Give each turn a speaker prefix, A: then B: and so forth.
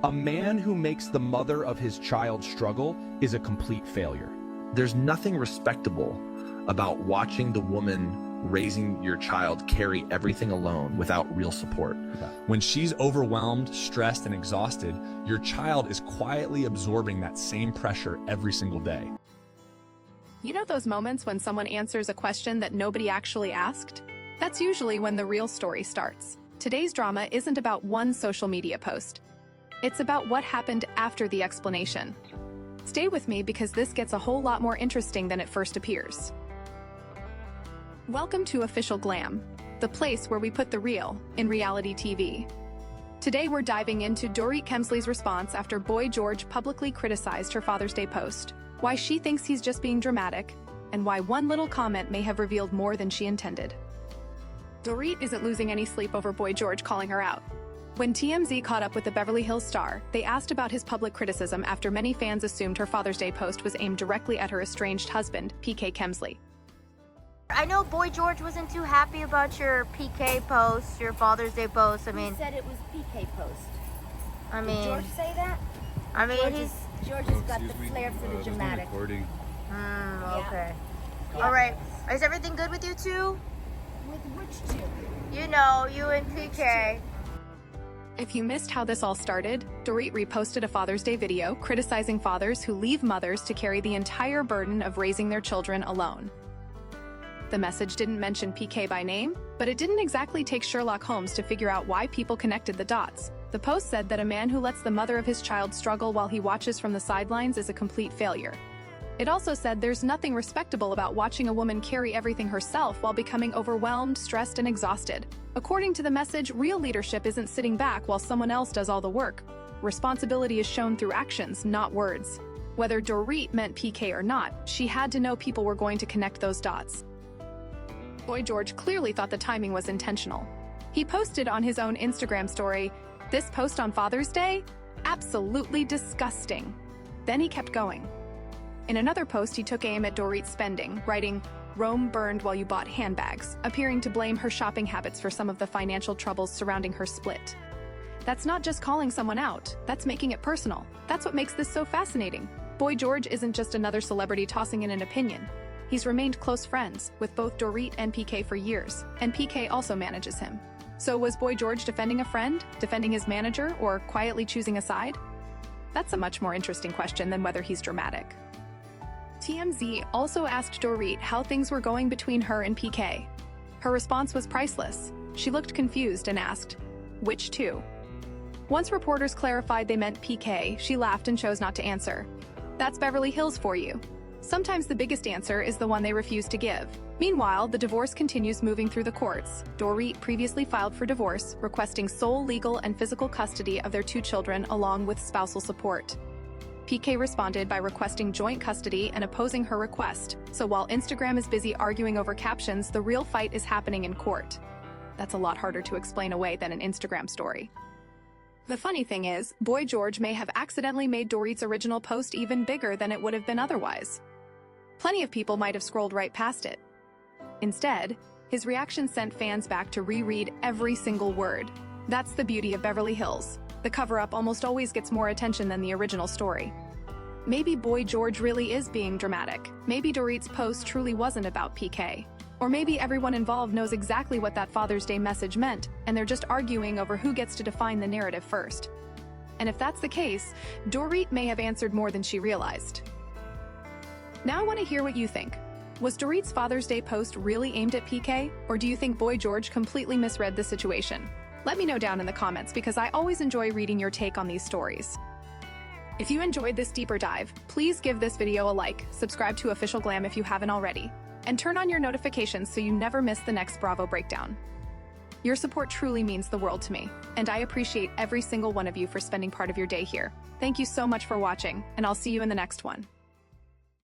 A: A man who makes the mother of his child struggle is a complete failure.
B: There's nothing respectable about watching the woman raising your child carry everything alone without real support.
C: When she's overwhelmed, stressed, and exhausted, your child is quietly absorbing that same pressure every single day.
D: You know those moments when someone answers a question that nobody actually asked? That's usually when the real story starts. Today's drama isn't about one social media post. It's about what happened after the explanation. Stay with me because this gets a whole lot more interesting than it first appears. Welcome to Official Glam, the place where we put the real in reality TV. Today we're diving into Dorit Kemsley's response after Boy George publicly criticized her Father's Day post, why she thinks he's just being dramatic, and why one little comment may have revealed more than she intended. Dorit isn't losing any sleep over Boy George calling her out. When TMZ caught up with the Beverly Hills star, they asked about his public criticism after many fans assumed her Father's Day post was aimed directly at her estranged husband, PK Kemsley.
E: I know Boy George wasn't too happy about your PK post, your Father's Day post. I mean,
F: he said it was PK post.
E: I mean,
F: did George say that?
E: I mean,
F: George has got the flair for the dramatic.
E: Okay.
F: Yeah.
E: All right. Is everything good with you two?
F: With which two?
E: You know, you and PK.
D: If you missed how this all started, Dorit reposted a Father's Day video criticizing fathers who leave mothers to carry the entire burden of raising their children alone. The message didn't mention PK by name, but it didn't exactly take Sherlock Holmes to figure out why people connected the dots. The post said that a man who lets the mother of his child struggle while he watches from the sidelines is a complete failure. It also said there's nothing respectable about watching a woman carry everything herself while becoming overwhelmed, stressed, and exhausted. According to the message, real leadership isn't sitting back while someone else does all the work. Responsibility is shown through actions, not words. Whether Dorit meant PK or not, she had to know people were going to connect those dots. Boy George clearly thought the timing was intentional. He posted on his own Instagram story, "This post on Father's Day? Absolutely disgusting." Then he kept going. In another post, he took aim at Dorit's spending, writing, "Rome burned while you bought handbags," appearing to blame her shopping habits for some of the financial troubles surrounding her split. That's not just calling someone out, that's making it personal. That's what makes this so fascinating. Boy George isn't just another celebrity tossing in an opinion. He's remained close friends with both Dorit and PK for years, and PK also manages him. So was Boy George defending a friend, defending his manager, or quietly choosing a side? That's a much more interesting question than whether he's dramatic. TMZ also asked Dorit how things were going between her and PK. Her response was priceless. She looked confused and asked, "Which two?" Once reporters clarified they meant PK, she laughed and chose not to answer. That's Beverly Hills for you. Sometimes the biggest answer is the one they refuse to give. Meanwhile, the divorce continues moving through the courts. Dorit previously filed for divorce, requesting sole legal and physical custody of their two children along with spousal support. PK responded by requesting joint custody and opposing her request. So while Instagram is busy arguing over captions, the real fight is happening in court. That's a lot harder to explain away than an Instagram story. The funny thing is, Boy George may have accidentally made Dorit's original post even bigger than it would have been otherwise. Plenty of people might have scrolled right past it. Instead, his reaction sent fans back to reread every single word. That's the beauty of Beverly Hills. The cover-up almost always gets more attention than the original story. Maybe Boy George really is being dramatic. Maybe Dorit's post truly wasn't about PK. Or maybe everyone involved knows exactly what that Father's Day message meant, and they're just arguing over who gets to define the narrative first. And if that's the case, Dorit may have answered more than she realized. Now I want to hear what you think. Was Dorit's Father's Day post really aimed at PK, or do you think Boy George completely misread the situation? Let me know down in the comments because I always enjoy reading your take on these stories. If you enjoyed this deeper dive, please give this video a like, subscribe to Official Glam if you haven't already, and turn on your notifications so you never miss the next Bravo breakdown. Your support truly means the world to me, and I appreciate every single one of you for spending part of your day here. Thank you so much for watching, and I'll see you in the next one.